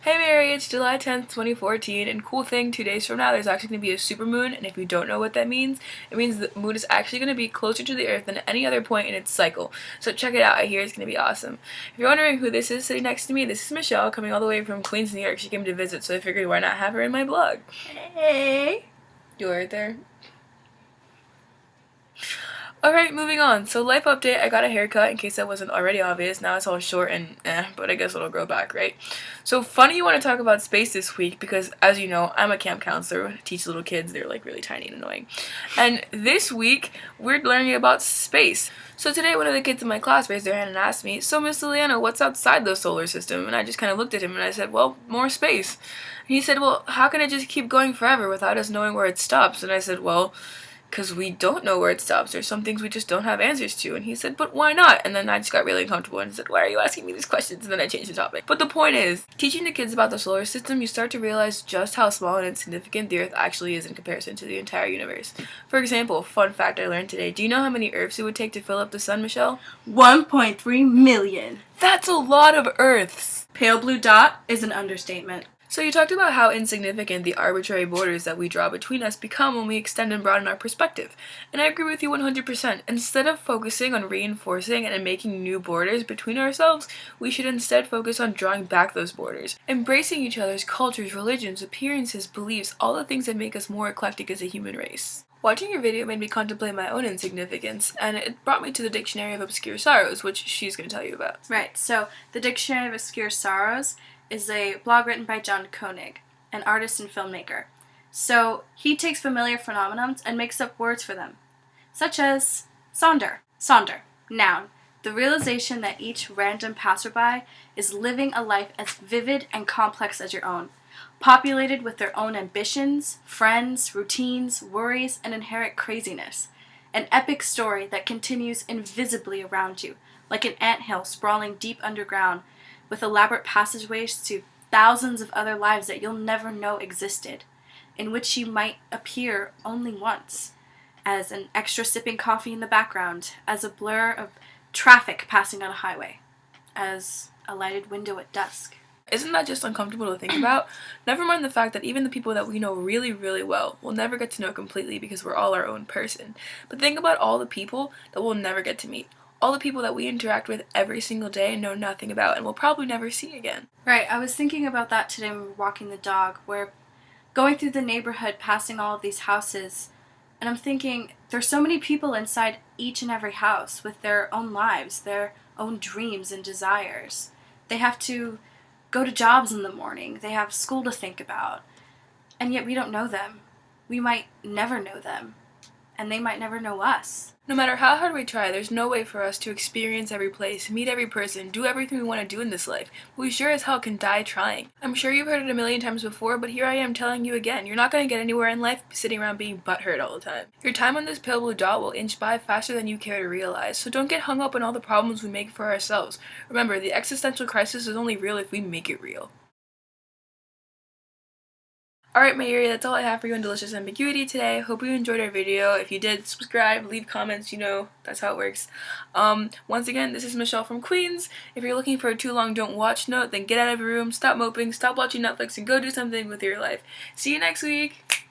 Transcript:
Hey Mary, it's July 10th, 2014, and cool thing, 2 days from now there's actually going to be a supermoon, and if you don't know what that means, it means the moon is actually going to be closer to the Earth than any other point in its cycle. So check it out, I hear it's going to be awesome. If you're wondering who this is sitting next to me, this is Michelle, coming all the way from Queens, New York. She came to visit, so I figured why not have her in my blog. Hey! You right there? Alright, moving on. So life update, I got a haircut in case that wasn't already obvious. Now it's all short and but I guess it'll grow back, right? So funny you want to talk about space this week because as you know, I'm a camp counselor. I teach little kids, they're like really tiny and annoying. And this week, we're learning about space. So today one of the kids in my class raised their hand and asked me, "So Miss Liliana, what's outside the solar system?" And I just kind of looked at him and I said, "Well, more space." And he said, "Well, how can it just keep going forever without us knowing where it stops?" And I said, "Well, because we don't know where it stops. There's some things we just don't have answers to." And he said, "But why not?" And then I just got really uncomfortable and said, "Why are you asking me these questions?" And then I changed the topic. But the point is, teaching the kids about the solar system, you start to realize just how small and insignificant the Earth actually is in comparison to the entire universe. For example, fun fact I learned today, do you know how many Earths it would take to fill up the sun, Michelle? 1.3 million. That's a lot of Earths! Pale blue dot is an understatement. So you talked about how insignificant the arbitrary borders that we draw between us become when we extend and broaden our perspective. And I agree with you 100%. Instead of focusing on reinforcing and making new borders between ourselves, we should instead focus on drawing back those borders. Embracing each other's cultures, religions, appearances, beliefs, all the things that make us more eclectic as a human race. Watching your video made me contemplate my own insignificance, and it brought me to the Dictionary of Obscure Sorrows, which she's going to tell you about. Right, so the Dictionary of Obscure Sorrows is a blog written by John Koenig, an artist and filmmaker. So he takes familiar phenomena and makes up words for them, such as sonder, noun, the realization that each random passerby is living a life as vivid and complex as your own, populated with their own ambitions, friends, routines, worries, and inherent craziness. An epic story that continues invisibly around you, like an anthill sprawling deep underground, with elaborate passageways to thousands of other lives that you'll never know existed, in which you might appear only once, as an extra sipping coffee in the background, as a blur of traffic passing on a highway, as a lighted window at dusk. Isn't that just uncomfortable to think about? Never mind the fact that even the people that we know really, really well will never get to know completely because we're all our own person. But think about all the people that we'll never get to meet. All the people that we interact with every single day and know nothing about and will probably never see again. Right, I was thinking about that today when we were walking the dog, where going through the neighborhood, passing all of these houses, and I'm thinking, there's so many people inside each and every house with their own lives, their own dreams and desires. They have to go to jobs in the morning, they have school to think about, and yet we don't know them. We might never know them, and they might never know us. No matter how hard we try, there's no way for us to experience every place, meet every person, do everything we want to do in this life. But we sure as hell can die trying. I'm sure you've heard it a million times before, but here I am telling you again. You're not going to get anywhere in life sitting around being butthurt all the time. Your time on this pale blue dot will inch by faster than you care to realize, so don't get hung up on all the problems we make for ourselves. Remember, the existential crisis is only real if we make it real. Alright, my Yuri, that's all I have for you on Delicious Ambiguity today. Hope you enjoyed our video. If you did, subscribe, leave comments, you know, that's how it works. Once again, this is Michelle from Queens. If you're looking for a too long don't watch note, then get out of your room, stop moping, stop watching Netflix, and go do something with your life. See you next week!